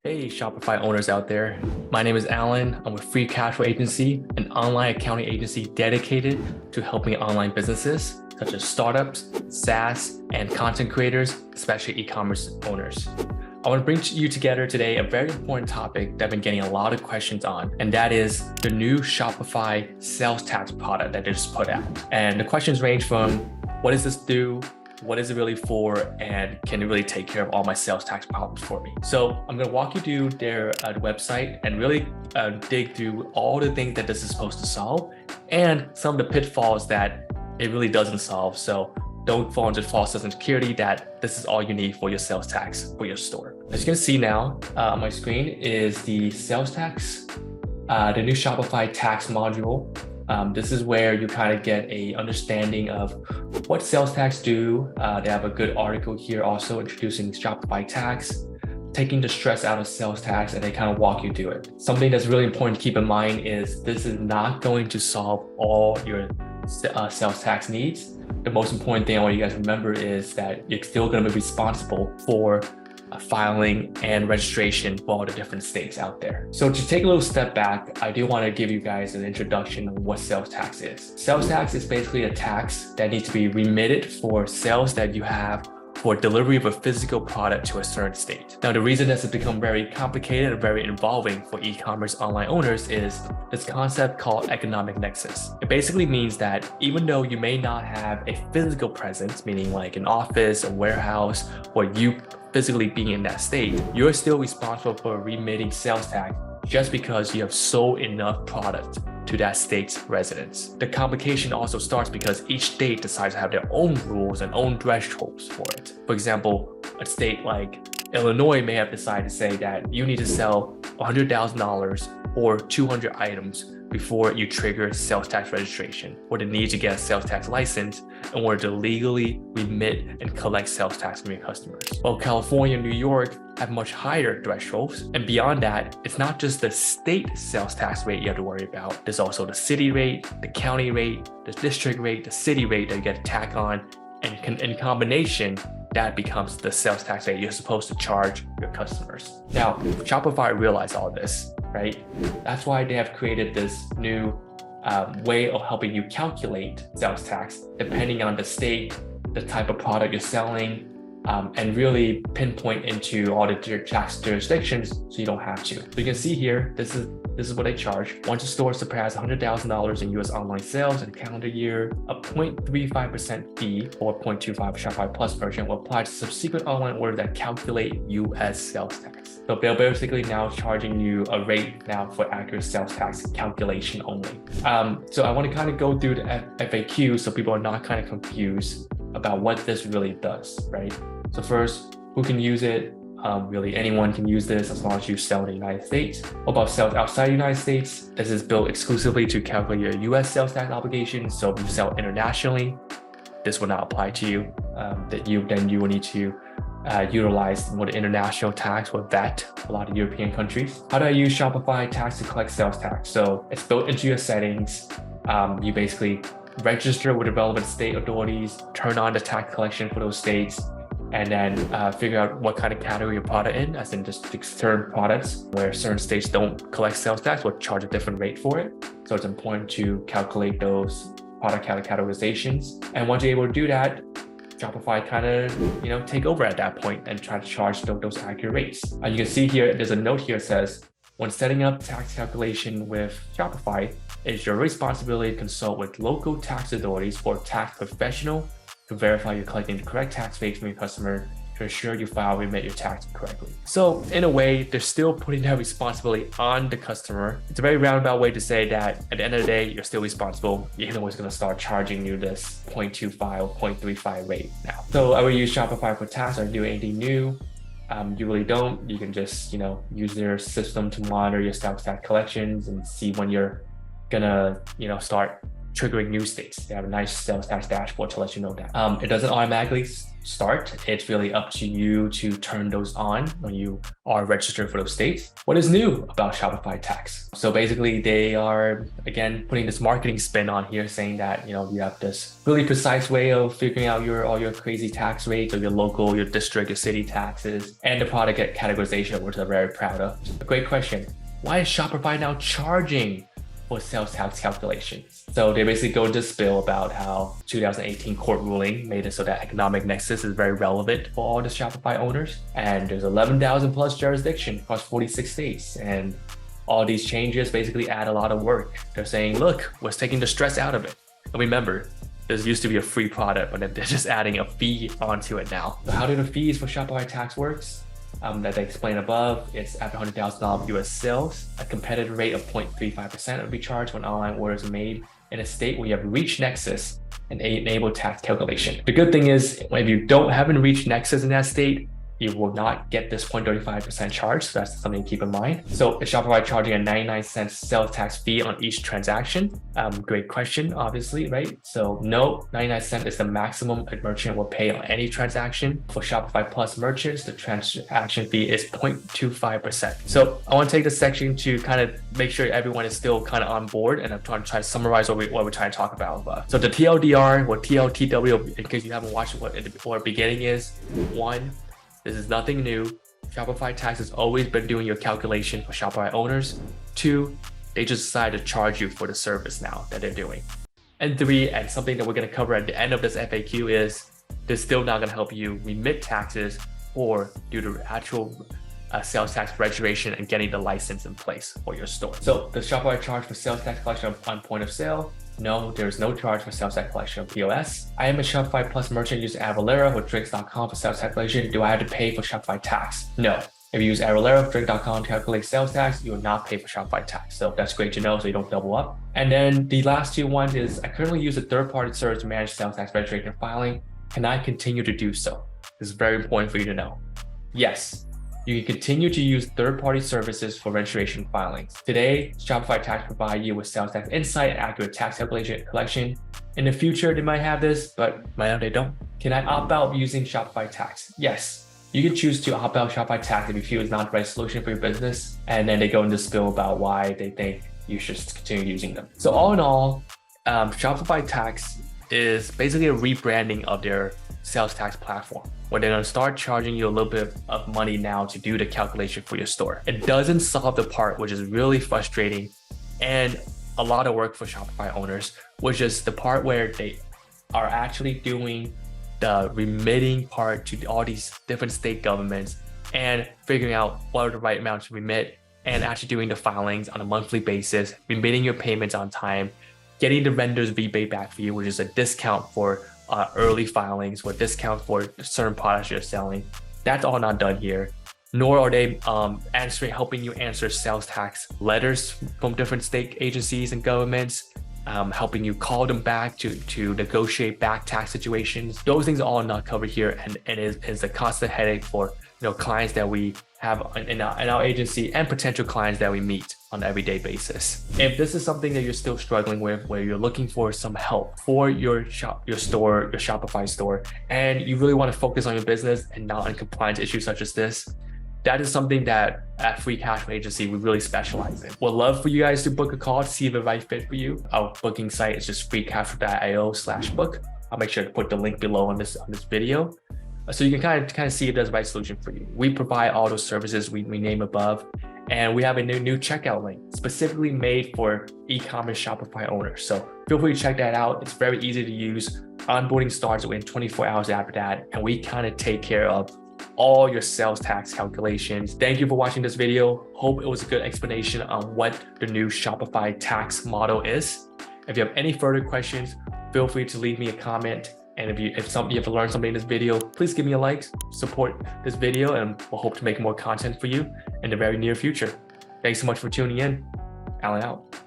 Hey, Shopify owners out there. My name is Alan. I'm with Free Cashflow Agency, an online accounting agency dedicated to helping online businesses such as startups, SaaS, and content creators, especially e-commerce owners. I want to bring you together today a very important topic that I've been getting a lot of questions on, and that is the new Shopify sales tax product that they just put out. And the questions range from, what does this do? What is it really for, and can it really take care of all my sales tax problems for me? So I'm going to walk you through their website and really dig through all the things that this is supposed to solve and some of the pitfalls that it really doesn't solve. So don't fall into false sense of security that this is all you need for your sales tax for your store. As you can see now on my screen is the sales tax, the new Shopify tax module. This is where you kind of get a understanding of what sales tax do. They have a good article here also introducing Shopify tax, taking the stress out of sales tax, and they kind of walk you through it. Something that's really important to keep in mind is this is not going to solve all your sales tax needs. The most important thing I want you guys to remember is that you're still going to be responsible for filing and registration for all the different states out there. So to take a little step back, I do want to give you guys an introduction of what sales tax is. Sales tax is basically a tax that needs to be remitted for sales that you have for delivery of a physical product to a certain state. Now, the reason this has become very complicated and very involving for e-commerce online owners is this concept called economic nexus. It basically means that even though you may not have a physical presence, meaning like an office, a warehouse, or you physically being in that state, you're still responsible for remitting sales tax just because you have sold enough product to that state's residents. The complication also starts because each state decides to have their own rules and own thresholds for it. For example, a state like Illinois may have decided to say that you need to sell $100,000 or 200 items before you trigger sales tax registration, or the need to get a sales tax license in order to legally remit and collect sales tax from your customers. While California and New York have much higher thresholds, and beyond that, it's not just the state sales tax rate you have to worry about. There's also the city rate, the county rate, the district rate, the city rate that you get to tack on, and in combination, that becomes the sales tax rate you're supposed to charge your customers. Now, Shopify realized all this, right? That's why they have created this new way of helping you calculate sales tax depending on the state, the type of product you're selling, and really pinpoint into all the tax jurisdictions so you don't have to. So you can see here, this is what they charge. Once a store surpasses $100,000 in US online sales in a calendar year, a 0.35% fee or 0.25 Shopify Plus version will apply to subsequent online orders that calculate US sales tax. So they're basically now charging you a rate now for accurate sales tax calculation only. So I want to kind of go through the FAQ so people are not kind of confused about what this really does, right? So first, who can use it? Really anyone can use this as long as you sell in the United States. What about sales outside the United States? This is built exclusively to calculate your US sales tax obligations. So if you sell internationally, this will not apply to you. Then you will need to utilize more the international tax or VAT, a lot of European countries. How do I use Shopify tax to collect sales tax? So it's built into your settings. You basically register with the relevant state authorities, turn on the tax collection for those states, and then figure out what kind of category your product in, as in just certain products where certain states don't collect sales tax or charge a different rate for it. So it's important to calculate those product categorizations. And once you're able to do that, Shopify kind of, take over at that point and try to charge those accurate rates. You can see here, there's a note here that says, when setting up tax calculation with Shopify, it is your responsibility to consult with local tax authorities or tax professional to verify you're collecting the correct tax rates from your customer to ensure you file and remit your tax correctly. So in a way, they're still putting that responsibility on the customer. It's a very roundabout way to say that at the end of the day, you're still responsible. You're always going to start charging you this 0.25 or 0.35 rate now. So I would use Shopify for tax or do anything new. You really don't. You can just, use their system to monitor your sales tax collections and see when you're gonna, start triggering new states. They have a nice sales tax dashboard to let you know that. It doesn't automatically start. It's really up to you to turn those on when you are registered for those states. What is new about Shopify tax? So basically they are, again, putting this marketing spin on here saying that, you have this really precise way of figuring out all your crazy tax rates or your local, your district, your city taxes, and the product categorization, which they're very proud of. A great question. Why is Shopify now charging for sales tax calculations? So they basically go into spill about how 2018 court ruling made it so that economic nexus is very relevant for all the Shopify owners. And there's 11,000 plus jurisdiction across 46 states. And all these changes basically add a lot of work. They're saying, look, we're taking the stress out of it. And remember, this used to be a free product, but they're just adding a fee onto it now. So how do the fees for Shopify tax works? That they explain above, it's after $100,000 US sales, a competitive rate of 0.35% will be charged when online orders are made in a state where you have reached nexus and enabled tax calculation. The good thing is, if you haven't reached nexus in that state, you will not get this 0.35% charge. So that's something to keep in mind. So is Shopify charging a 99-cent sales tax fee on each transaction? Great question, obviously, right? So no, 99 cents is the maximum a merchant will pay on any transaction. For Shopify Plus merchants, the transaction fee is 0.25%. So I want to take this section to kind of make sure everyone is still kind of on board, and I'm trying to summarize what we're trying to talk about. So the TLDR or TLTW, in case you haven't watched what the beginning is, 1, this is nothing new. Shopify tax has always been doing your calculation for Shopify owners. 2, they just decided to charge you for the service now that they're doing. And 3, and something that we're going to cover at the end of this FAQ is, they're still not going to help you remit taxes or do the actual sales tax registration and getting the license in place for your store. So does Shopify charge for sales tax collection on point of sale? No, there's no charge for sales tax collection of POS. I am a Shopify Plus merchant using Avalera or drinks.com for sales tax collection. Do I have to pay for Shopify tax? No. If you use Avalera or drink.com to calculate sales tax, you will not pay for Shopify tax. So that's great to know so you don't double up. And then the last 2 ones is, I currently use a third-party service to manage sales tax registration and filing. Can I continue to do so? This is very important for you to know. Yes. You can continue to use third-party services for registration filings. Today, Shopify Tax provide you with sales tax insight and accurate tax calculation and collection. In the future, they might have this, but right now they don't. Can I opt out using Shopify Tax? Yes. You can choose to opt out Shopify Tax if you feel it's not the right solution for your business, and then they go into spill about why they think you should continue using them. So all in all, Shopify Tax is basically a rebranding of their sales tax platform, where they're going to start charging you a little bit of money now to do the calculation for your store. It doesn't solve the part, which is really frustrating and a lot of work for Shopify owners, which is the part where they are actually doing the remitting part to all these different state governments and figuring out what are the right amounts to remit, and actually doing the filings on a monthly basis, remitting your payments on time, getting the vendor's rebate back for you, which is a discount for early filings or discount for certain products you're selling. That's all not done here. Nor are they helping you answer sales tax letters from different state agencies and governments, helping you call them back to negotiate back tax situations. Those things are all not covered here, and is a constant headache for clients that we have in our agency and potential clients that we meet on an everyday basis. If this is something that you're still struggling with, where you're looking for some help for your Shopify store, and you really want to focus on your business and not on compliance issues such as this, that is something that at Free Cash Flow Agency we really specialize in. We'd love for you guys to book a call to see if the right fit for you. Our booking site is just freecashflow.io/book. I'll make sure to put the link below on this video, so you can kind of see if there's the right solution for you. We provide all those services we name above, and we have a new checkout link specifically made for e-commerce Shopify owners. So feel free to check that out. It's very easy to use. Onboarding starts within 24 hours after that, and we kind of take care of all your sales tax calculations. Thank you for watching this video. Hope it was a good explanation on what the new Shopify tax model is. If you have any further questions, feel free to leave me a comment. And if you have learned something in this video, please give me a like, support this video, and we'll hope to make more content for you in the very near future. Thanks so much for tuning in. Alan out.